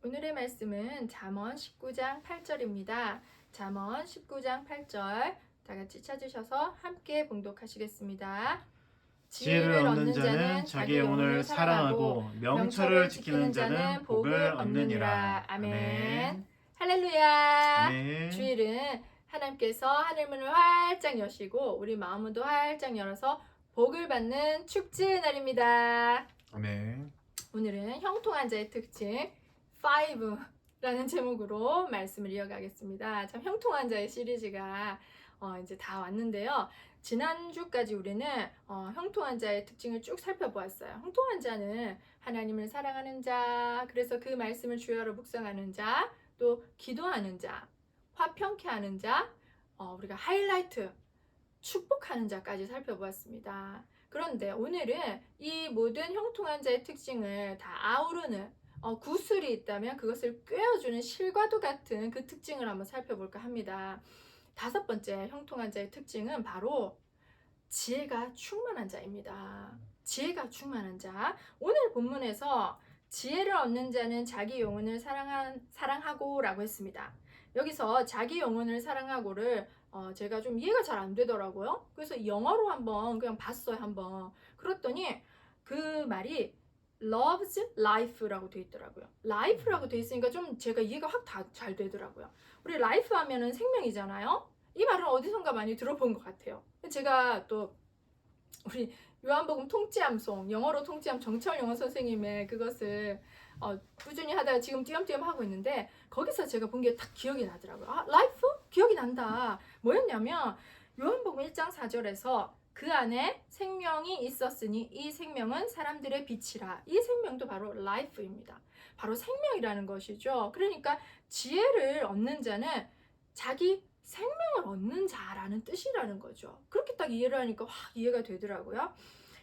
오늘의 말씀은 잠언 19장 8절입니다. 잠언 19장 8절 다 같이 찾으셔서 함께 봉독하시겠습니다. 지혜를 얻는 자는 자기 영혼을 사랑하고 명철을 지키는 자는 복을 얻느니라. 아멘. 할렐루야. 아멘. 주일은 하나님께서 하늘문을 활짝 여시고 우리 마음문도 활짝 열어서 복을 받는 축제의 날입니다. 아멘. 오늘은 형통한 자의 특징 5라는 제목으로 말씀을 이어가겠습니다. 참 형통한 자의 시리즈가 이제 다 왔는데요. 지난주까지 우리는 형통한 자의 특징을 쭉 살펴보았어요. 형통한 자는 하나님을 사랑하는 자, 그래서 그 말씀을 주야로 묵상하는 자, 또 기도하는 자, 화평케 하는 자, 우리가 하이라이트, 축복하는 자까지 살펴보았습니다. 그런데 오늘은 이 모든 형통한 자의 특징을 다 아우르는 구슬이 있다면 그것을 꿰어주는 실과도 같은 그 특징을 한번 살펴볼까 합니다. 5번째 형통한 자의 특징은 바로 지혜가 충만한 자입니다. 지혜가 충만한 자. 오늘 본문에서 지혜를 얻는 자는 자기 영혼을 사랑하고 라고 했습니다. 여기서 자기 영혼을 사랑하고를 제가 좀 이해가 잘 안 되더라고요. 그래서 영어로 한번 그냥 봤어요. 한번. 그랬더니 그 말이 loves life라고 돼 있더라고요. life라고 돼 있으니까 좀 제가 이해가 확 잘 되더라고요. 우리 life 하면은 생명이잖아요. 이 말은 어디선가 많이 들어본 것 같아요. 제가 또 우리 요한복음 통찌암송, 영어로 통찌암 정철 영어 선생님의 그것을 꾸준히 하다가 지금 띄엄띄엄 하고 있는데 거기서 제가 본 게 딱 기억이 나더라고요. 아, 라이프? 기억이 난다. 뭐였냐면 요한복음 1장 4절에서 그 안에 생명이 있었으니 이 생명은 사람들의 빛이라. 이 생명도 바로 라이프입니다. 바로 생명이라는 것이죠. 그러니까 지혜를 얻는 자는 자기 생명을 얻는 자라는 뜻이라는 거죠. 그렇게 딱 이해를 하니까 확 이해가 되더라고요.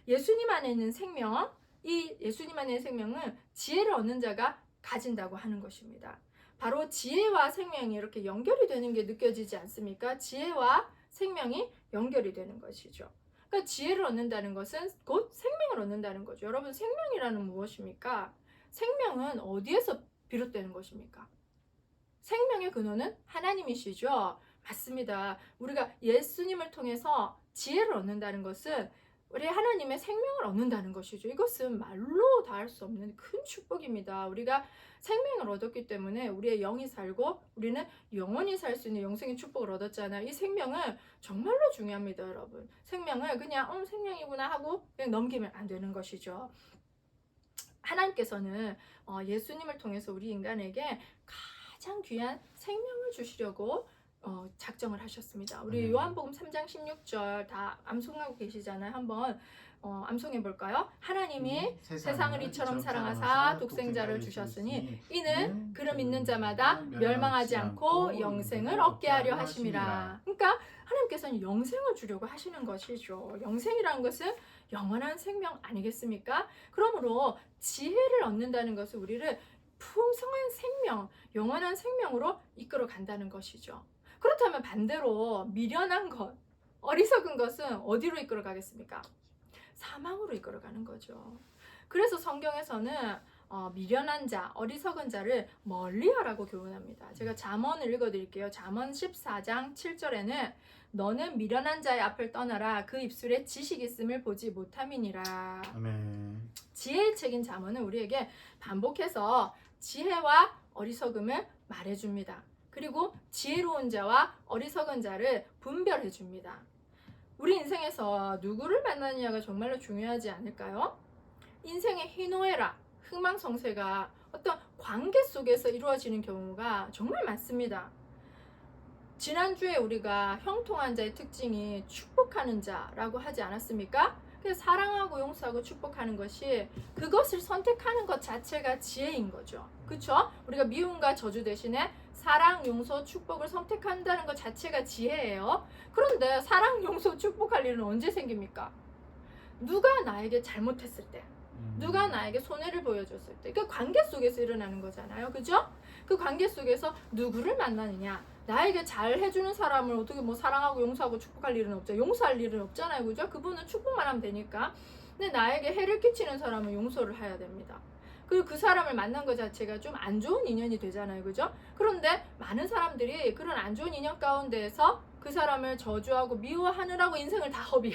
예수님 안에 있는 생명, 이 예수님 안에 있는 생명은 지혜를 얻는 자가 가진다고 하는 것입니다. 바로 지혜와 생명이 이렇게 연결이 되는 게 느껴지지 않습니까? 지혜와 생명이 연결이 되는 것이죠. 그러니까 지혜를 얻는다는 것은 곧 생명을 얻는다는 거죠. 여러분, 생명이라는 무엇입니까? 생명은 어디에서 비롯되는 것입니까? 생명의 근원은 하나님이시죠. 맞습니다. 우리가 예수님을 통해서 지혜를 얻는다는 것은 우리 하나님의 생명을 얻는다는 것이죠. 이것은 말로 다 할 수 없는 큰 축복입니다. 우리가 생명을 얻었기 때문에 우리의 영이 살고 우리는 영원히 살 수 있는 영생의 축복을 얻었잖아요. 이 생명은 정말로 중요합니다, 여러분. 생명을 그냥 생명이구나 하고 그냥 넘기면 안 되는 것이죠. 하나님께서는 예수님을 통해서 우리 인간에게 가장 귀한 생명을 주시려고 작정을 하셨습니다. 우리 요한복음 3장 16절 다 암송하고 계시잖아요. 한번 암송해 볼까요? 하나님이 세상을 이처럼 사랑하사 독생자를 주셨으니 이는 그를 믿는 자마다 멸망하지 않고 영생을 얻게 하려 하심이라. 그러니까 하나님께서는 영생을 주려고 하시는 것이죠. 영생이라는 것은 영원한 생명 아니겠습니까? 그러므로 지혜를 얻는다는 것은 우리를 풍성한 생명, 영원한 생명으로 이끌어 간다는 것이죠. 그렇다면 반대로 미련한 것, 어리석은 것은 어디로 이끌어 가겠습니까? 사망으로 이끌어 가는 거죠. 그래서 성경에서는 미련한 자, 어리석은 자를 멀리하라고 교훈합니다. 제가 잠언을 읽어드릴게요. 잠언 14장 7절에는 너는 미련한 자의 앞을 떠나라. 그 입술에 지식이 있음을 보지 못함이니라. 아멘. 지혜의 책인 잠언은 우리에게 반복해서 지혜와 어리석음을 말해줍니다. 그리고 지혜로운 자와 어리석은 자를 분별해줍니다. 우리 인생에서 누구를 만나느냐가 정말로 중요하지 않을까요? 인생의 희노애락, 흥망성쇠가 어떤 관계 속에서 이루어지는 경우가 정말 많습니다. 지난주에 우리가 형통한 자의 특징이 축복하는 자라고 하지 않았습니까? 그래서 사랑하고 용서하고 축복하는 것이 그것을 선택하는 것 자체가 지혜인 거죠. 그렇죠? 우리가 미움과 저주 대신에 사랑, 용서, 축복을 선택한다는 것 자체가 지혜예요. 그런데 사랑, 용서, 축복할 일은 언제 생깁니까? 누가 나에게 잘못했을 때, 누가 나에게 손해를 보여줬을 때, 그 관계 속에서 일어나는 거잖아요. 그죠? 그 관계 속에서 누구를 만나느냐? 나에게 잘 해주는 사람을 어떻게 사랑하고 용서하고 축복할 일은 없죠. 용서할 일은 없잖아요. 그죠? 그분은 축복만 하면 되니까. 근데 나에게 해를 끼치는 사람은 용서를 해야 됩니다. 그리고 그 사람을 만난 것 자체가 좀 안 좋은 인연이 되잖아요. 그죠? 그런데 많은 사람들이 그런 안 좋은 인연 가운데에서 그 사람을 저주하고 미워하느라고 인생을 다 허비해.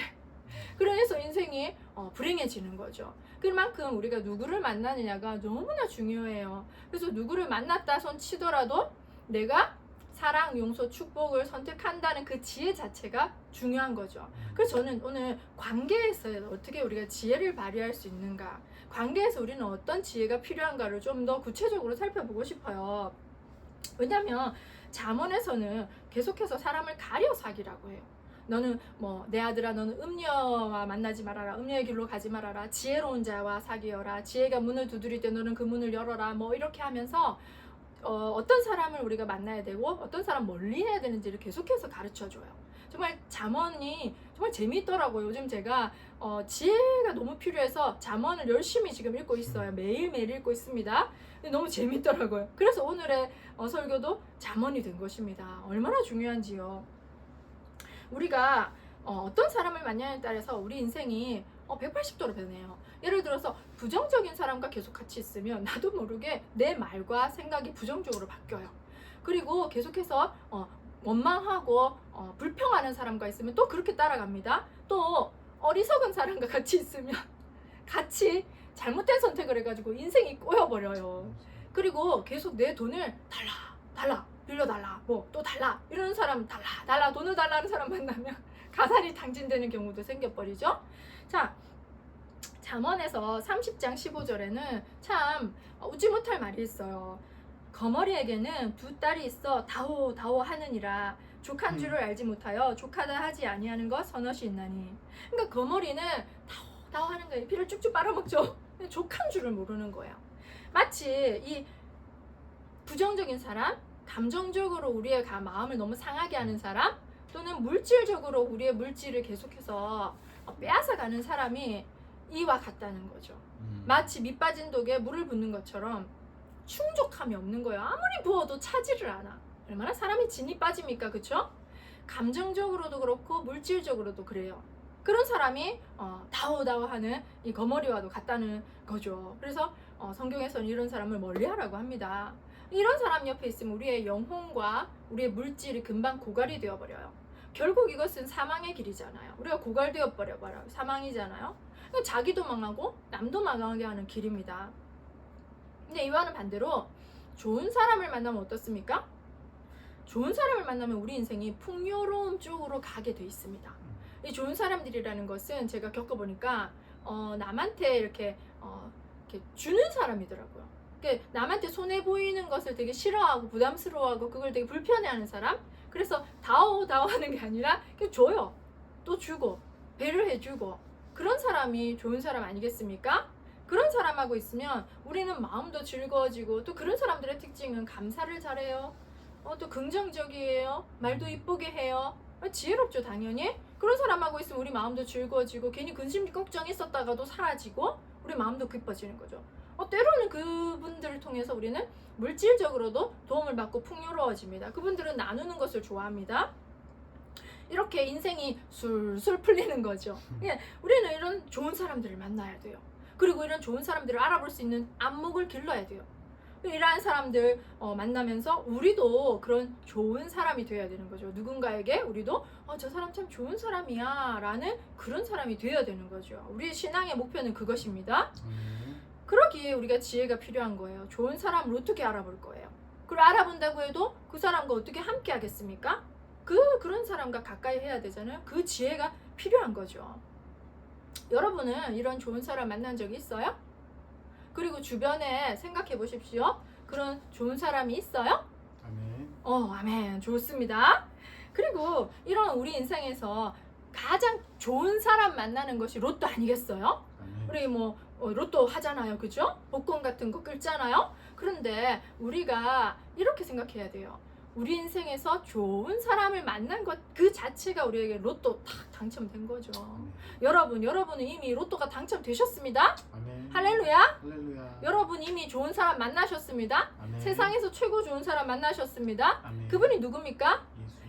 그래서 인생이 불행해지는 거죠. 그만큼 우리가 누구를 만나느냐가 너무나 중요해요. 그래서 누구를 만났다 손 치더라도 내가 사랑, 용서, 축복을 선택한다는 그 지혜 자체가 중요한 거죠. 그래서 저는 오늘 관계에서 어떻게 우리가 지혜를 발휘할 수 있는가, 관계에서 우리는 어떤 지혜가 필요한가를 좀 더 구체적으로 살펴보고 싶어요. 왜냐하면 잠언에서는 계속해서 사람을 가려 사귀라고 해요. 너는 내 아들아 너는 음녀와 만나지 말아라, 음녀의 길로 가지 말아라, 지혜로운 자와 사귀어라, 지혜가 문을 두드릴 때 너는 그 문을 열어라, 이렇게 하면서 어떤 사람을 우리가 만나야 되고 어떤 사람 멀리 해야 되는지를 계속해서 가르쳐줘요. 정말 잠언이 정말 재미있더라고요. 요즘 제가 지혜가 너무 필요해서 잠언을 열심히 지금 읽고 있어요. 매일매일 읽고 있습니다. 너무 재밌더라고요. 그래서 오늘의 설교도 잠언이 된 것입니다. 얼마나 중요한지요. 우리가 어떤 사람을 만나냐에 따라서 우리 인생이 180도로 변해요. 예를 들어서 부정적인 사람과 계속 같이 있으면 나도 모르게 내 말과 생각이 부정적으로 바뀌어요. 그리고 계속해서 원망하고 불평하는 사람과 있으면 또 그렇게 따라갑니다. 또 어리석은 사람과 같이 있으면 같이 잘못된 선택을 해가지고 인생이 꼬여버려요. 그리고 계속 내 돈을 달라 빌려달라 또 달라 이러는 사람 달라 돈을 달라는 사람 만나면 가살이 당진되는 경우도 생겨버리죠. 자, 잠언에서 30장 15절에는 참 웃지 못할 말이 있어요. 거머리에게는 두 딸이 있어 다호 하느니라 족한 줄을 알지 못하여 족하다 하지 아니하는 것 서너시 있나니. 그러니까 거머리는 다호 하는 거예요. 피를 쭉쭉 빨아먹죠. 족한 줄을 모르는 거예요. 마치 이 부정적인 사람, 감정적으로 우리의 마음을 너무 상하게 하는 사람, 또는 물질적으로 우리의 물질을 계속해서 빼앗아가는 사람이 이와 같다는 거죠. 마치 밑 빠진 독에 물을 붓는 것처럼 충족함이 없는 거예요. 아무리 부어도 차지를 않아. 얼마나 사람이 진이 빠집니까? 그쵸? 감정적으로도 그렇고 물질적으로도 그래요. 그런 사람이 다호하는 이 거머리와도 같다는 거죠. 그래서 성경에서는 이런 사람을 멀리하라고 합니다. 이런 사람 옆에 있으면 우리의 영혼과 우리의 물질이 금방 고갈이 되어버려요. 결국 이것은 사망의 길이잖아요. 우리가 고갈되어 버려요. 사망이잖아요. 자기도 망하고 남도 망하게 하는 길입니다. 근데 이와는 반대로 좋은 사람을 만나면 어떻습니까? 좋은 사람을 만나면 우리 인생이 풍요로움 쪽으로 가게 돼 있습니다. 이 좋은 사람들이라는 것은 제가 겪어보니까 남한테 이렇게 주는 사람이더라고요. 남한테 손해 보이는 것을 되게 싫어하고 부담스러워하고 그걸 되게 불편해하는 사람. 그래서 다오하는 게 아니라 줘요. 또 주고 배려해주고 그런 사람이 좋은 사람 아니겠습니까? 그런 사람하고 있으면 우리는 마음도 즐거워지고, 또 그런 사람들의 특징은 감사를 잘해요. 또 긍정적이에요. 말도 이쁘게 해요. 지혜롭죠, 당연히. 그런 사람하고 있으면 우리 마음도 즐거워지고 괜히 근심 걱정했었다가도 사라지고 우리 마음도 기뻐지는 거죠. 때로는 그분들을 통해서 우리는 물질적으로도 도움을 받고 풍요로워집니다. 그분들은 나누는 것을 좋아합니다. 이렇게 인생이 술술 풀리는 거죠. 우리는 이런 좋은 사람들을 만나야 돼요. 그리고 이런 좋은 사람들을 알아볼 수 있는 안목을 길러야 돼요. 이러한 사람들 만나면서 우리도 그런 좋은 사람이 되어야 되는 거죠. 누군가에게 우리도 저 사람 참 좋은 사람이야 라는 그런 사람이 되어야 되는 거죠. 우리의 신앙의 목표는 그것입니다. 그러기에 우리가 지혜가 필요한 거예요. 좋은 사람을 어떻게 알아볼 거예요. 그리고 알아본다고 해도 그 사람과 어떻게 함께 하겠습니까? 그런 사람과 가까이 해야 되잖아요. 그 지혜가 필요한 거죠. 여러분은 이런 좋은 사람 만난 적이 있어요? 그리고 주변에 생각해 보십시오. 그런 좋은 사람이 있어요? 아멘. 아멘. 좋습니다. 그리고 이런 우리 인생에서 가장 좋은 사람 만나는 것이 로또 아니겠어요? 아멘. 우리 로또 하잖아요. 그죠? 복권 같은 거 끌잖아요. 그런데 우리가 이렇게 생각해야 돼요. 우리 인생에서 좋은 사람을 만난 것 그 자체가 우리에게 로또 딱 당첨된 거죠. 여러분은 이미 로또가 당첨되셨습니다. 아멘. 할렐루야. 할렐루야. 여러분 이미 좋은 사람 만나셨습니다. 아멘. 세상에서 최고 좋은 사람 만나셨습니다. 아멘. 그분이 누굽니까?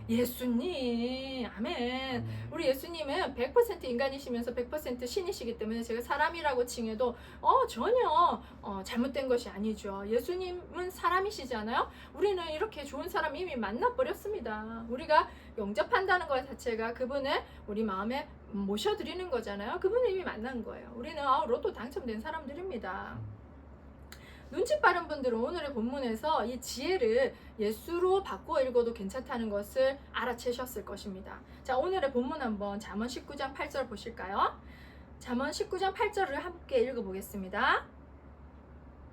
예수님, 아멘. 우리 예수님은 100% 인간이시면서 100% 신이시기 때문에 제가 사람이라고 칭해도 전혀 잘못된 것이 아니죠. 예수님은 사람이시잖아요. 우리는 이렇게 좋은 사람 이미 만나버렸습니다. 우리가 영접한다는 것 자체가 그분을 우리 마음에 모셔드리는 거잖아요. 그분을 이미 만난 거예요. 우리는 로또 당첨된 사람들입니다. 눈치 빠른 분들은 오늘의 본문에서 이 지혜를 예수로 바꾸어 읽어도 괜찮다는 것을 알아채셨을 것입니다. 자, 오늘의 본문 한번 잠언 19장 8절 보실까요? 잠언 19장 8절을 함께 읽어보겠습니다.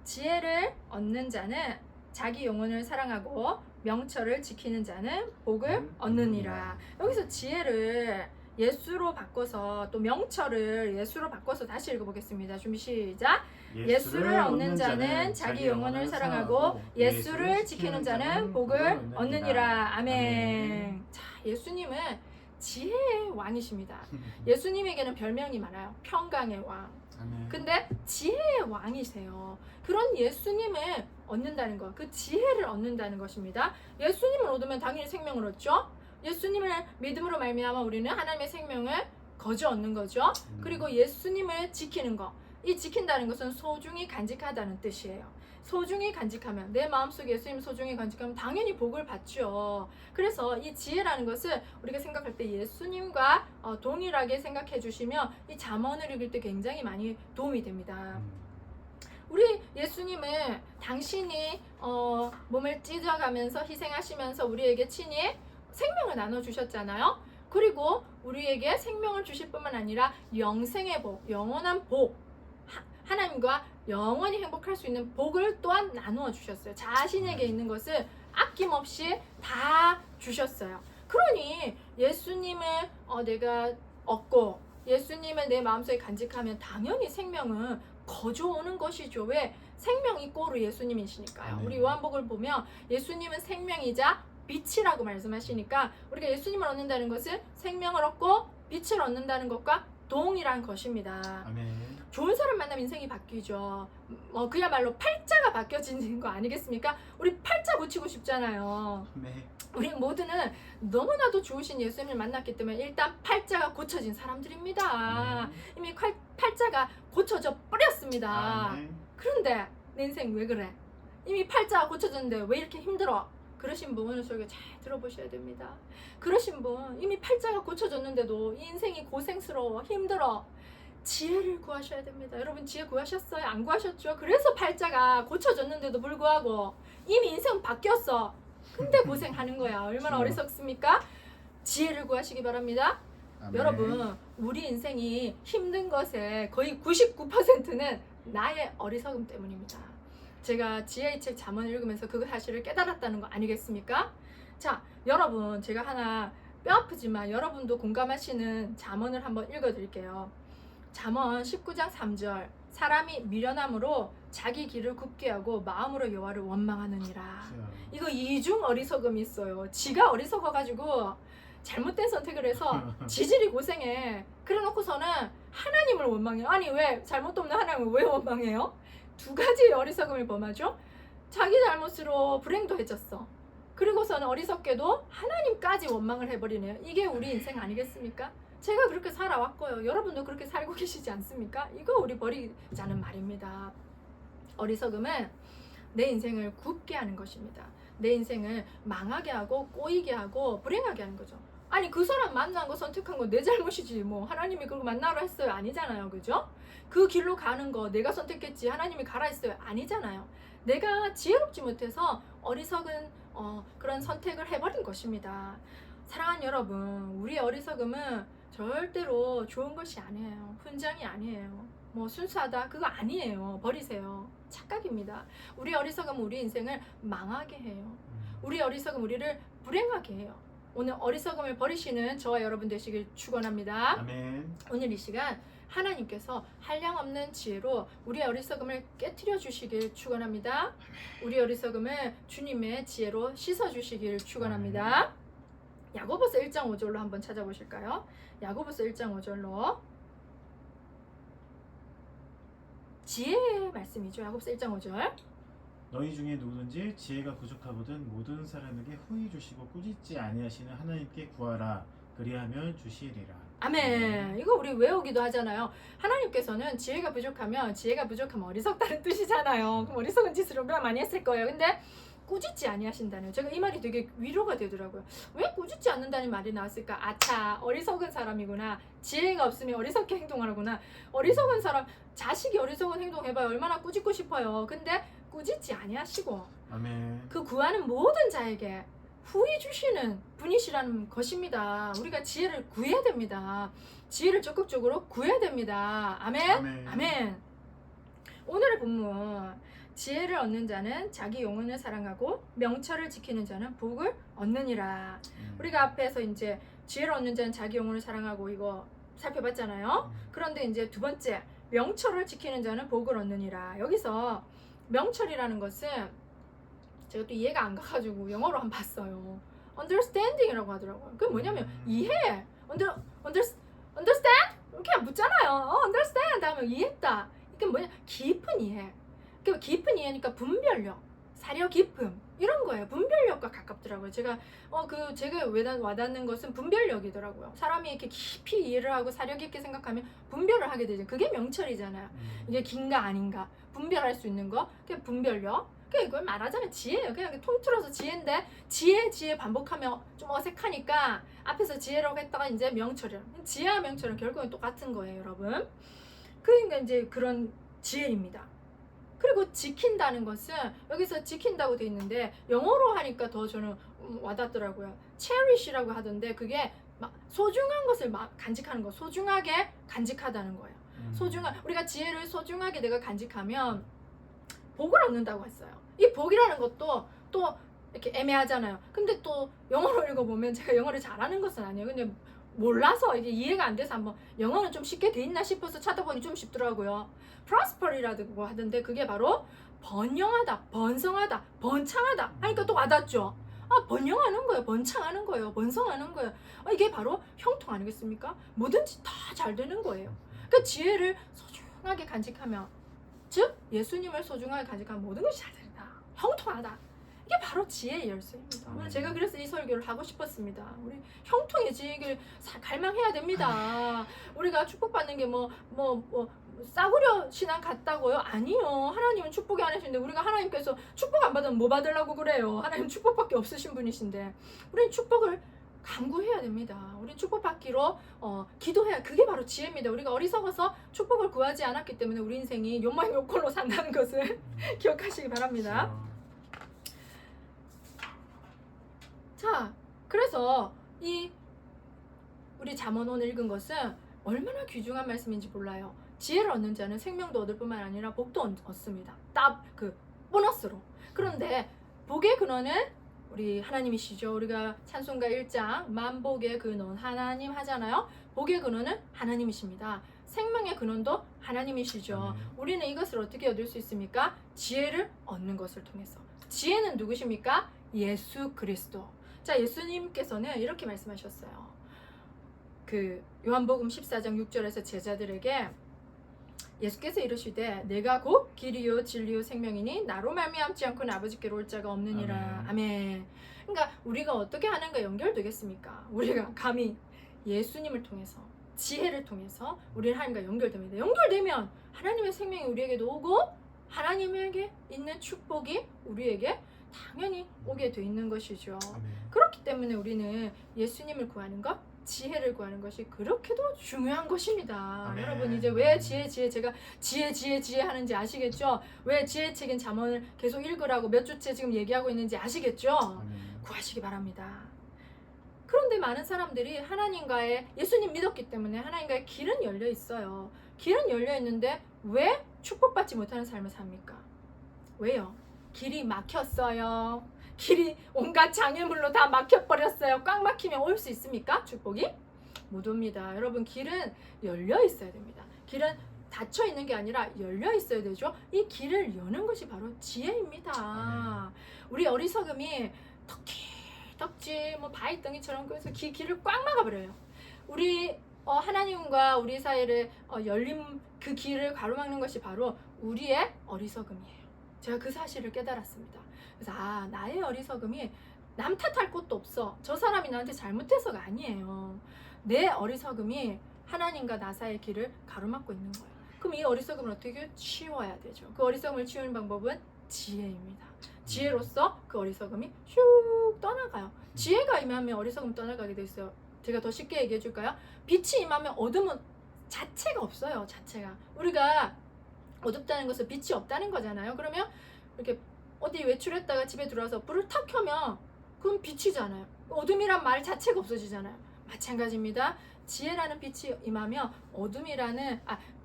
지혜를 얻는 자는 자기 영혼을 사랑하고 명철을 지키는 자는 복을 얻느니라. 여기서 지혜를 예수로 바꿔서 또 명철을 예수로 바꿔서 다시 읽어보겠습니다. 준비 시작. 예수를 얻는 자는 자기 영혼을 사랑하고 예수를 지키는 자는 복을 얻느니라. 아멘. 자, 예수님은 지혜의 왕이십니다. 예수님에게는 별명이 많아요. 평강의 왕. 근데 지혜의 왕이세요. 그런 예수님을 얻는다는 것, 그 지혜를 얻는다는 것입니다. 예수님을 얻으면 당연히 생명을 얻죠. 예수님을 믿음으로 말미암아 우리는 하나님의 생명을 거저 얻는 거죠. 그리고 예수님을 지키는 것, 이 지킨다는 것은 소중히 간직하다는 뜻이에요. 소중히 간직하면, 내 마음속에 예수님 소중히 간직하면 당연히 복을 받죠. 그래서 이 지혜라는 것을 우리가 생각할 때 예수님과 동일하게 생각해 주시면 이 잠언을 읽을 때 굉장히 많이 도움이 됩니다. 우리 예수님은 당신이 몸을 찢어가면서 희생하시면서 우리에게 친히 생명을 나눠주셨잖아요. 그리고 우리에게 생명을 주실 뿐만 아니라 영생의 복, 영원한 복, 하나님과 영원히 행복할 수 있는 복을 또한 나누어 주셨어요. 자신에게 있는 것을 아낌없이 다 주셨어요. 그러니 예수님을 내가 얻고 예수님을 내 마음속에 간직하면 당연히 생명은 거저오는 것이죠. 왜? 생명 이꼬르 예수님이시니까요. 우리 요한복음을 보면 예수님은 생명이자 빛이라고 말씀하시니까 우리가 예수님을 얻는다는 것은 생명을 얻고 빛을 얻는다는 것과 동일한 것입니다. 아멘. 좋은 사람 만나면 인생이 바뀌죠. 그야말로 팔자가 바뀌어지는 거 아니겠습니까? 우리 팔자 고치고 싶잖아요. 네. 우리 모두는 너무나도 좋으신 예수님을 만났기 때문에 일단 팔자가 고쳐진 사람들입니다. 이미 팔자가 고쳐져 버렸습니다. 그런데 내 인생 왜 그래? 이미 팔자가 고쳐졌는데 왜 이렇게 힘들어? 그러신 분 오늘 소개 잘 들어보셔야 됩니다. 그러신 분 이미 팔자가 고쳐졌는데도 인생이 고생스러워 힘들어, 지혜를 구하셔야 됩니다. 여러분 지혜 구하셨어요? 안 구하셨죠? 그래서 팔자가 고쳐졌는데도 불구하고 이미 인생 바뀌었어. 근데 고생하는 거야. 얼마나 어리석습니까? 지혜를 구하시기 바랍니다. 아멘. 여러분 우리 인생이 힘든 것의 거의 99%는 나의 어리석음 때문입니다. 제가 지혜의 책 잠언을 읽으면서 그 사실을 깨달았다는 거 아니겠습니까? 자, 여러분 제가 하나 뼈아프지만 여러분도 공감하시는 잠언을 한번 읽어드릴게요. 잠언 19장 3절. 사람이 미련함으로 자기 길을 굽게 하고 마음으로 여호와를 원망하느니라. 이거 이중 어리석음이 있어요. 지가 어리석어가지고 잘못된 선택을 해서 지질이 고생해. 그래놓고서는 하나님을 원망해요. 아니 왜 잘못도 없는 하나님을 왜 원망해요? 두 가지의 어리석음을 범하죠. 자기 잘못으로 불행도 해졌어. 그리고서는 어리석게도 하나님까지 원망을 해버리네요. 이게 우리 인생 아니겠습니까? 제가 그렇게 살아왔고요. 여러분도 그렇게 살고 계시지 않습니까? 이거 우리 버리자는 말입니다. 어리석음은 내 인생을 굽게 하는 것입니다. 내 인생을 망하게 하고 꼬이게 하고 불행하게 하는 거죠. 아니 그 사람 만난 거 선택한 거 내 잘못이지 뭐 하나님이 그거 만나러 했어요? 아니잖아요. 그죠? 그 길로 가는 거 내가 선택했지 하나님이 가라 했어요? 아니잖아요. 내가 지혜롭지 못해서 어리석은 그런 선택을 해버린 것입니다. 사랑하는 여러분, 우리의 어리석음은 절대로 좋은 것이 아니에요. 훈장이 아니에요. 뭐 순수하다 그거 아니에요. 버리세요. 착각입니다. 우리 어리석음은 우리 인생을 망하게 해요. 우리 어리석음 우리를 불행하게 해요. 오늘 어리석음을 버리시는 저와 여러분 되시길 축원합니다. 아멘. 오늘 이 시간 하나님께서 한량없는 지혜로 우리 어리석음을 깨트려 주시길 축원합니다. 우리 어리석음을 주님의 지혜로 씻어 주시길 축원합니다. 야고보서 1장 5절로 한번 찾아보실까요? 야고보서 1장 5절로 지혜의 말씀이죠. 야고보서 1장 5절. 너희 중에 누구든지 지혜가 부족하거든 모든 사람에게 후히 주시고 꾸짖지 아니하시는 하나님께 구하라 그리하면 주시리라. 아멘. 이거 우리 외우기도 하잖아요. 하나님께서는 지혜가 부족하면 어리석다는 뜻이잖아요. 그럼 어리석은 짓을 얼마나 많이 했을 거예요. 근데 꾸짖지 아니하신다는, 제가 이 말이 되게 위로가 되더라고요. 왜 꾸짖지 않는다는 말이 나왔을까? 아차, 어리석은 사람이구나. 지혜가 없으면 어리석게 행동하는구나. 어리석은 사람, 자식이 어리석은 행동해봐요. 얼마나 꾸짖고 싶어요. 근데 꾸짖지 아니하시고 아멘. 그 구하는 모든 자에게 후히 주시는 분이시라는 것입니다. 우리가 지혜를 구해야 됩니다. 지혜를 적극적으로 구해야 됩니다. 아멘. 아멘. 아멘. 오늘의 본문, 지혜를 얻는 자는 자기 영혼을 사랑하고 명철을 지키는 자는 복을 얻느니라. 우리가 앞에서 이제 지혜를 얻는 자는 자기 영혼을 사랑하고 이거 살펴봤잖아요. 그런데 이제 두 번째, 명철을 지키는 자는 복을 얻느니라. 여기서 명철이라는 것은 제가 또 이해가 안 가가지고 영어로 한번 봤어요. understanding이라고 하더라고요. 그게 뭐냐면 이해. understand? 이렇게 묻잖아요. understand 하면 이해했다. 이게 뭐냐? 깊은 이해. 그 깊은 이해니까 분별력, 사려 깊음 이런 거예요. 분별력과 가깝더라고요. 제가 제가 와닿는 것은 분별력이더라고요. 사람이 이렇게 깊이 이해를 하고 사려 깊게 생각하면 분별을 하게 되죠. 그게 명철이잖아요. 이게 긴가 아닌가 분별할 수 있는 거. 그게 분별력. 이걸 말하자면 지혜예요. 그냥 통틀어서 지혜인데 지혜 반복하면 좀 어색하니까 앞에서 지혜라고 했다가 이제 명철이요. 지혜와 명철은 결국은 똑같은 거예요, 여러분. 그러니까 이제 그런 지혜입니다. 그리고 지킨다는 것은 여기서 지킨다고 돼 있는데 영어로 하니까 더 저는 와닿더라고요. cherish라고 하던데 그게 막 소중한 것을 막 간직하는 거, 소중하게 간직하다는 거예요. 우리가 지혜를 소중하게 내가 간직하면 복을 얻는다고 했어요. 이 복이라는 것도 또 이렇게 애매하잖아요. 근데 또 영어로 읽어보면 제가 영어를 잘하는 것은 아니에요. 근데 몰라서 이게 이해가 안 돼서 한번 영어는 좀 쉽게 돼 있나 싶어서 찾아보니 좀 쉽더라고요. prosper이라고 하던데 그게 바로 번영하다, 번성하다, 번창하다 하니까 또 와닿죠. 번영하는 거예요. 번창하는 거예요. 번성하는 거예요. 이게 바로 형통 아니겠습니까? 뭐든지 다 잘 되는 거예요. 그러니까 지혜를 소중하게 간직하면, 즉 예수님을 소중하게 간직하면 모든 것이 잘 된다. 형통하다. 이게 바로 지혜의 열쇠입니다. 오늘 제가 그래서 이 설교를 하고 싶었습니다. 우리 형통의 지혜를 갈망해야 됩니다. 우리가 축복받는 게 싸구려 신앙 같다고요? 아니요. 하나님은 축복이 안 하시는데 우리가 하나님께서 축복 안 받으면 뭐 받으려고 그래요? 하나님 축복밖에 없으신 분이신데 우리는 축복을 간구해야 됩니다. 우리 축복받기로 기도해야, 그게 바로 지혜입니다. 우리가 어리석어서 축복을 구하지 않았기 때문에 우리 인생이 요만 요꼴로 산다는 것을 기억하시기 바랍니다. 자, 그래서 우리 잠언 오늘 읽은 것은 얼마나 귀중한 말씀인지 몰라요. 지혜를 얻는 자는 생명도 얻을 뿐만 아니라 복도 얻습니다. 보너스로. 그런데 복의 근원은 우리 하나님이시죠. 우리가 찬송가 1장 만복의 근원 하나님 하잖아요. 복의 근원은 하나님이십니다. 생명의 근원도 하나님이시죠. 우리는 이것을 어떻게 얻을 수 있습니까? 지혜를 얻는 것을 통해서. 지혜는 누구십니까? 예수 그리스도. 자, 예수님께서는 이렇게 말씀하셨어요. 요한복음 14장 6절에서 제자들에게 예수께서 이르시되 내가 곧 길이요 진리요 생명이니 나로 말미암지 않고는 아버지께로 올 자가 없느니라. 아멘. 그러니까 우리가 어떻게 하는가 연결되겠습니까? 우리가 감히 예수님을 통해서, 지혜를 통해서 우리는 하나님과 연결됩니다. 연결되면 하나님의 생명이 우리에게도 오고 하나님에게 있는 축복이 우리에게 당연히 오게 돼 있는 것이죠. 그렇기 때문에 우리는 예수님을 구하는 것, 지혜를 구하는 것이 그렇게도 중요한 것입니다. 여러분 이제 왜 제가 지혜 하는지 아시겠죠? 왜 지혜책인 잠언을 계속 읽으라고 몇 주째 지금 얘기하고 있는지 아시겠죠? 구하시기 바랍니다. 그런데 많은 사람들이 예수님 믿었기 때문에 하나님과의 길은 열려 있어요. 길은 열려 있는데 왜 축복받지 못하는 삶을 삽니까? 왜요? 길이 막혔어요. 길이 온갖 장애물로 다 막혀버렸어요. 꽉 막히면 올 수 있습니까? 축복이? 못 옵니다. 여러분 길은 열려 있어야 됩니다. 길은 닫혀 있는 게 아니라 열려 있어야 되죠. 이 길을 여는 것이 바로 지혜입니다. 우리 어리석음이 덕지 바위덩이처럼 그래서 길을 꽉 막아버려요. 우리 하나님과 우리 사이를 열린 그 길을 가로막는 것이 바로 우리의 어리석음이에요. 제가 그 사실을 깨달았습니다. 그래서 나의 어리석음이 남 탓할 것도 없어. 저 사람이 나한테 잘못해서가 아니에요. 내 어리석음이 하나님과 나 사이의 길을 가로막고 있는 거예요. 그럼 이 어리석음을 어떻게 치워야 되죠? 그 어리석음을 치우는 방법은 지혜입니다. 지혜로서 그 어리석음이 슉 떠나가요. 지혜가 임하면 어리석음 떠나가게 돼 있어요. 제가 더 쉽게 얘기해 줄까요? 빛이 임하면 어둠은 자체가 없어요. 자체가. 우리가 어둡다는 것은 빛이 없다는 거잖아요. 그러면 이렇게 어디 외출했다가 집에 들어와서 불을 탁 켜면 그건 빛이잖아요. 어둠이란 말 자체가 없어지잖아요. 마찬가지입니다. 지혜라는 빛이 임하면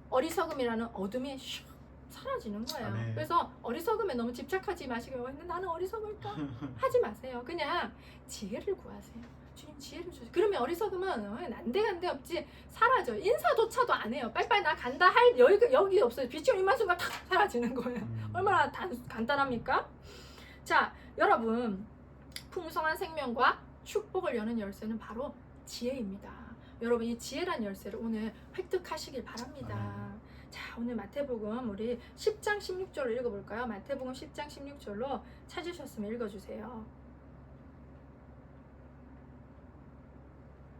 어리석음이라는 어둠이 슉 사라지는 거예요. 아멘. 그래서 어리석음에 너무 집착하지 마시고 나는 어리석을까? 하지 마세요. 그냥 지혜를 구하세요. 주님 지혜를 주세요. 그러면 어리석음은 난데간데 없지 사라져. 인사도차도 안 해요. 빨리빨리 나 간다 할 여기 없어요. 빛이 임한 순간 탁 사라지는 거예요. 얼마나 간단합니까? 자, 여러분 풍성한 생명과 축복을 여는 열쇠는 바로 지혜입니다. 여러분 이 지혜란 열쇠를 오늘 획득하시길 바랍니다. 자, 오늘 마태복음 우리 10장 16절로 읽어볼까요? 마태복음 10장 16절로 찾으셨으면 읽어주세요.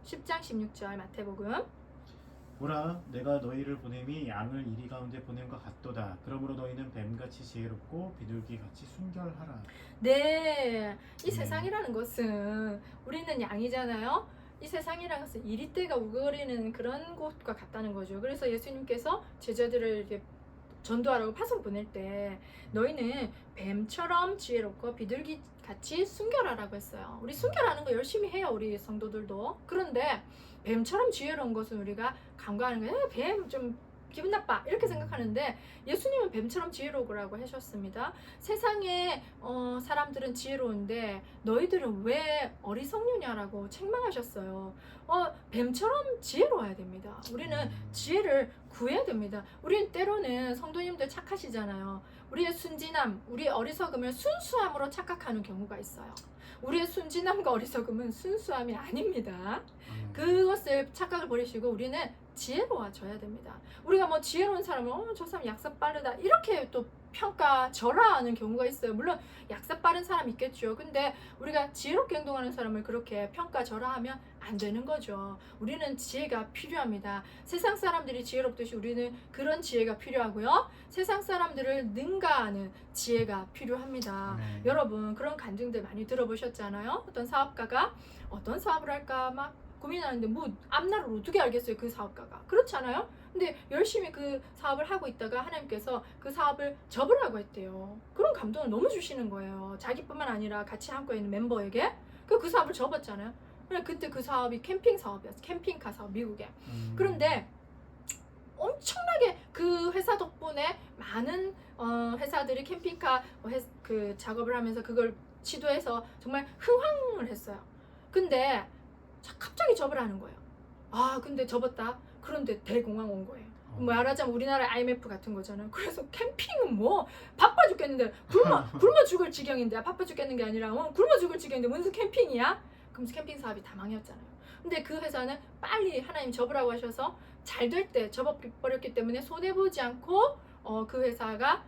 10장 16절 마태복음. 보라, 내가 너희를 보냄이 양을 이리 가운데 보냄 것 같도다. 그러므로 너희는 뱀같이 지혜롭고 비둘기같이 순결하라. 네, 이 세상이라는 것은 우리는 양이잖아요. 이 세상이라는 것은 이리떼가 우거리는 그런 곳과 같다는 거죠. 그래서 예수님께서 제자들을 이렇게 전도하라고 파송 보낼 때 너희는 뱀처럼 지혜롭고 비둘기같이 순결하라고 했어요. 우리 순결하는 거 열심히 해요. 우리 성도들도. 그런데 뱀처럼 지혜로운 것은 우리가 간과하는 거예요. 뱀 좀 기분 나빠 이렇게 생각하는데 예수님은 뱀처럼 지혜로우라고 하셨습니다. 세상에 사람들은 지혜로운데 너희들은 왜 어리석느냐라고 책망하셨어요. 뱀처럼 지혜로워야 됩니다. 우리는 지혜를 구해야 됩니다. 우리는 때로는 성도님들 착하시잖아요. 우리의 순진함, 우리의 어리석음을 순수함으로 착각하는 경우가 있어요. 우리의 순진함과 어리석음은 순수함이 아닙니다. 그것을 착각을 버리시고 우리는 지혜로워져야 됩니다. 우리가 뭐 지혜로운 사람은 저 사람 약사 빠르다 이렇게 또 평가절하하는 경우가 있어요. 물론 약사 빠른 사람 있겠죠. 근데 우리가 지혜롭게 행동하는 사람을 그렇게 평가절하하면 안 되는 거죠. 우리는 지혜가 필요합니다. 세상 사람들이 지혜롭듯이 우리는 그런 지혜가 필요하고요. 세상 사람들을 능가하는 지혜가 필요합니다. 여러분 그런 간증들 많이 들어보셨잖아요. 어떤 사업가가 어떤 사업을 할까 막 고민하는데 뭐 앞날을 어떻게 알겠어요 그 사업가가. 그렇지 않아요? 근데 열심히 그 사업을 하고 있다가 하나님께서 그 사업을 접으라고 했대요. 그런 감동을 너무 주시는 거예요. 자기뿐만 아니라 같이 함께 있는 멤버에게. 그 사업을 접었잖아요. 그때 그 사업이 캠핑 사업이었어요. 캠핑카 사업 미국에. 그런데 엄청나게 그 회사 덕분에 많은 회사들이 캠핑카 그 작업을 하면서 그걸 시도해서 정말 흥황을 했어요. 근데 갑자기 접을 하는 거예요. 근데 접었다. 그런데 대공황 온 거예요. 말하자면 우리나라 IMF 같은 거잖아요. 그래서 캠핑은 뭐 바빠 죽겠는데 굶어 죽을 지경인데 바빠 죽겠는 게 아니라 굶어 죽을 지경인데 무슨 캠핑이야? 그럼 캠핑 사업이 다 망했잖아요. 근데 그 회사는 빨리 하나님 접으라고 하셔서 잘 될 때 접어버렸기 때문에 손해보지 않고 그 회사가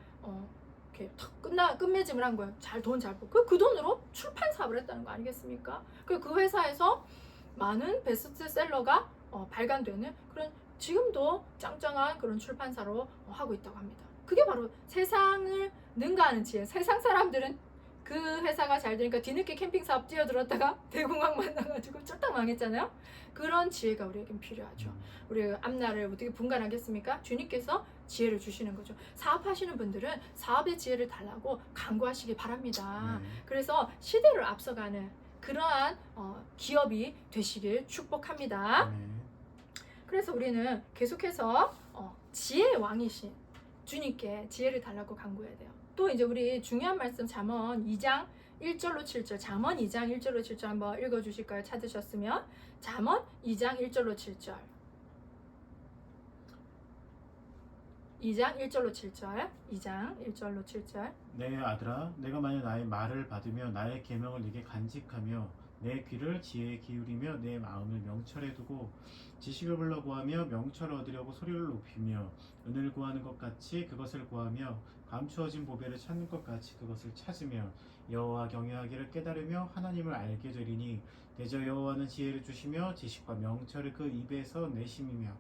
이렇게 탁 끝맺음을 한 거예요. 돈 잘 벌고 그 돈으로 출판 사업을 했다는 거 아니겠습니까? 그 회사에서 많은 베스트셀러가 발간되는 그런 지금도 짱짱한 그런 출판사로 하고 있다고 합니다. 그게 바로 세상을 능가하는 지혜. 세상 사람들은 그 회사가 잘 되니까 뒤늦게 캠핑 사업 뛰어들었다가 대공황 만나가지고 쫄딱 망했잖아요. 그런 지혜가 우리에겐 필요하죠. 우리 앞날을 어떻게 분간하겠습니까? 주님께서 지혜를 주시는 거죠. 사업하시는 분들은 사업의 지혜를 달라고 간구하시기 바랍니다. 그래서 시대를 앞서가는 그러한 기업이 되시길 축복합니다. 그래서 우리는 계속해서 지혜의 왕이신 주님께 지혜를 달라고 간구해야 돼요. 또 이제 우리 중요한 말씀 잠언 2장 1절로 7절 잠언 2장 1절로 7절 한번 읽어주실까요? 찾으셨으면 잠언 2장 1절로 7절 2장 1절로 7절 2장 1절로 7절 내 아들아, 내가 만일 나의 말을 받으며 나의 계명을 네게 간직하며 내 귀를 지혜에 기울이며 내 마음을 명철에 두고 지식을 불러 구하며 명철을 얻으려고 소리를 높이며 은을 구하는 것 같이 그것을 구하며 감추어진 보배를 찾는 것 같이 그것을 찾으며 여호와 경외하기를 깨달으며 하나님을 알게 되리니 대저 여호와는 지혜를 주시며 지식과 명철을 그 입에서 내심이며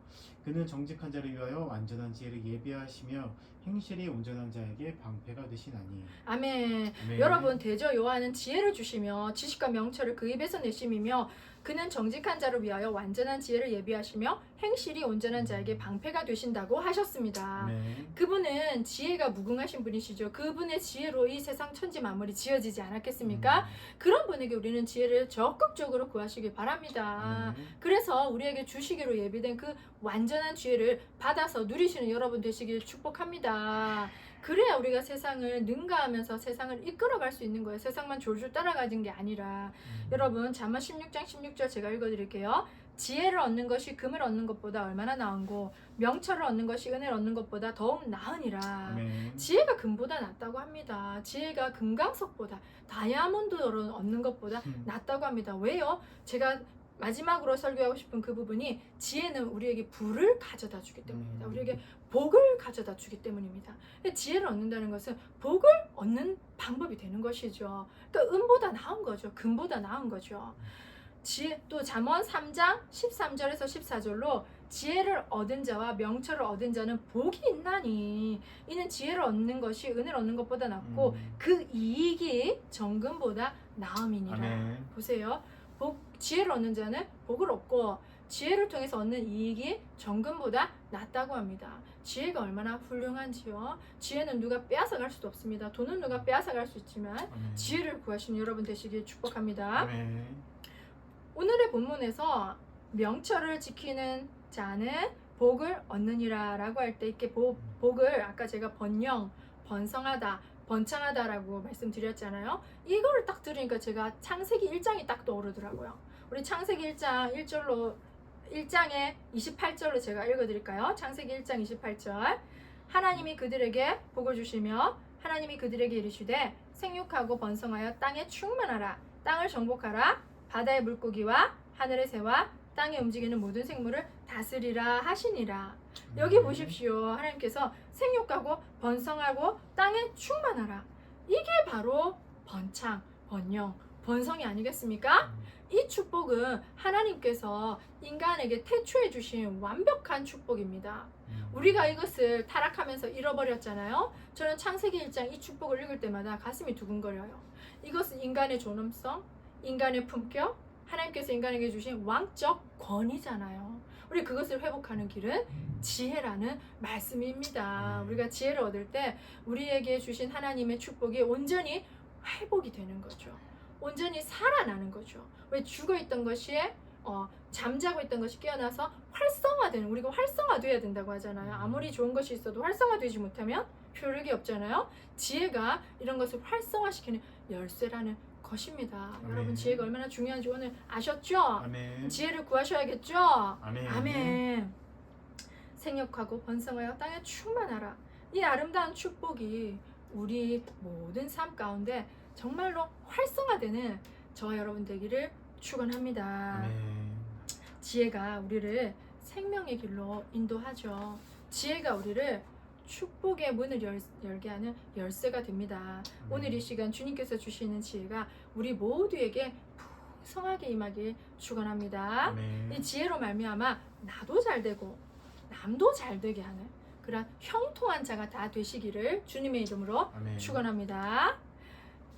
그는 정직한 자를 위하여 완전한 지혜를 예비하시며 행실이 온전한 자에게 방패가 되시나니. 아멘. 아멘. 여러분, 대저 여호와는 지혜를 주시며 지식과 명철을 그 입에서 내심이며 그는 정직한 자를 위하여 완전한 지혜를 예비하시며 행실이 온전한 자에게 방패가 되신다고 하셨습니다. 아멘. 그분은 지혜가 무궁하신 분이시죠. 그분의 지혜로 이 세상 천지 만물이 지어지지 않았겠습니까? 그런 분에게 우리는 지혜를 적극적으로 구하시길 바랍니다. 아멘. 그래서 우리에게 주시기로 예비된 그 완전한 지혜를 받아서 누리시는 여러분 되시길 축복합니다. 그래야 우리가 세상을 능가하면서 세상을 이끌어갈 수 있는 거예요. 세상만 졸졸 따라가는 게 아니라. 여러분, 잠언 16장 16절 제가 읽어드릴게요. 지혜를 얻는 것이 금을 얻는 것보다 얼마나 나은고 명철을 얻는 것이 은혜를 얻는 것보다 더욱 나으니라. 아멘. 지혜가 금보다 낫다고 합니다. 지혜가 금강석보다 다이아몬드를 얻는 것보다 낫다고 합니다. 왜요? 제가 마지막으로 설교하고 싶은 그 부분이 지혜는 우리에게 부를 가져다 주기 때문입니다. 우리에게 복을 가져다 주기 때문입니다. 지혜를 얻는다는 것은 복을 얻는 방법이 되는 것이죠. 그러니까 은보다 나은 거죠. 금보다 나은 거죠. 또 잠언 3장 13절에서 14절로 지혜를 얻은 자와 명철을 얻은 자는 복이 있나니 이는 지혜를 얻는 것이 은혜를 얻는 것보다 낫고 그 이익이 정금보다 나음이니라. 아멘. 보세요. 지혜를 얻는 자는 복을 얻고 지혜를 통해서 얻는 이익이 정금보다 낫다고 합니다. 지혜가 얼마나 훌륭한지요. 지혜는 누가 빼앗아갈 수도 없습니다. 돈은 누가 빼앗아갈 수 있지만 아멘. 지혜를 구하시는 여러분 되시길 축복합니다. 아멘. 오늘의 본문에서 명철을 지키는 자는 복을 얻느니라 라고 할 때 이렇게 복을 아까 제가 번영, 번성하다, 번창하다라고 말씀드렸잖아요. 이거를 딱 들으니까 제가 창세기 1장이 딱 떠오르더라고요. 우리 창세기 1장 1장에 28절로 제가 읽어드릴까요? 창세기 1장 28절. 하나님이 그들에게 복을 주시며 하나님이 그들에게 이르시되 생육하고 번성하여 땅에 충만하라. 땅을 정복하라. 바다의 물고기와 하늘의 새와 땅에 움직이는 모든 생물을 다스리라 하시니라. 여기 보십시오. 하나님께서 생육하고 번성하고 땅에 충만하라. 이게 바로 번창, 번영, 번성이 아니겠습니까? 이 축복은 하나님께서 인간에게 태초해 주신 완벽한 축복입니다. 우리가 이것을 타락하면서 잃어버렸잖아요. 저는 창세기 1장 이 축복을 읽을 때마다 가슴이 두근거려요. 이것은 인간의 존엄성, 인간의 품격, 하나님께서 인간에게 주신 왕적 권위잖아요. 우리 그것을 회복하는 길은 지혜라는 말씀입니다. 우리가 지혜를 얻을 때 우리에게 주신 하나님의 축복이 온전히 회복이 되는 거죠. 온전히 살아나는 거죠. 왜 죽어있던 것이 잠자고 있던 것이 깨어나서 활성화되는, 우리가 활성화돼야 된다고 하잖아요. 아무리 좋은 것이 있어도 활성화되지 못하면 효력이 없잖아요. 지혜가 이런 것을 활성화시키는 열쇠라는 것입니다. 아멘. 여러분, 지혜가 얼마나 중요한지 오늘 아셨죠? 아멘. 지혜를 구하셔야겠죠? 아멘. 아멘. 생육하고 번성하여 땅에 충만하라. 이 아름다운 축복이 우리 모든 삶 가운데 정말로 활성화되는 저와 여러분 되기를 축원합니다. 아멘. 지혜가 우리를 생명의 길로 인도하죠. 지혜가 우리를 축복의 문을 열게 하는 열쇠가 됩니다. 오늘 이 시간 주님께서 주시는 지혜가 우리 모두에게 풍성하게 임하길 축원합니다. 아멘. 이 지혜로 말미암아 나도 잘 되고 남도 잘 되게 하는 그런 형통한 자가 다 되시기를 주님의 이름으로 아멘. 축원합니다.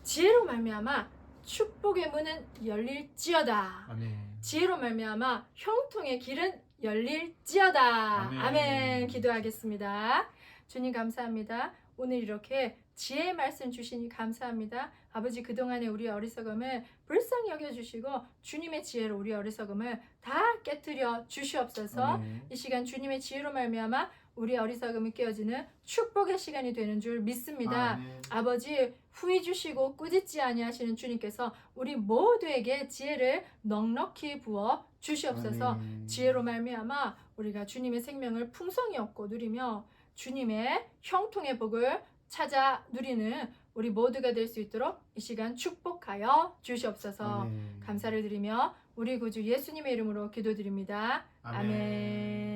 지혜로 말미암아 축복의 문은 열릴지어다. 아멘. 지혜로 말미암아 형통의 길은 열릴지어다. 아멘. 아멘. 기도하겠습니다. 주님 감사합니다. 오늘 이렇게 지혜의 말씀 주시니 감사합니다. 아버지, 그동안에 우리 어리석음을 불쌍히 여겨주시고 주님의 지혜로 우리 어리석음을 다 깨뜨려 주시옵소서. 아멘. 이 시간 주님의 지혜로 말미암아 우리 어리석음이 깨어지는 축복의 시간이 되는 줄 믿습니다. 아멘. 아버지, 후히 주시고 꾸짖지 아니하시는 주님께서 우리 모두에게 지혜를 넉넉히 부어 주시옵소서. 아멘. 지혜로 말미암아 우리가 주님의 생명을 풍성히 얻고 누리며 주님의 형통의 복을 찾아 누리는 우리 모두가 될 수 있도록 이 시간 축복하여 주시옵소서. 아멘. 감사를 드리며 우리 구주 예수님의 이름으로 기도드립니다. 아멘. 아멘.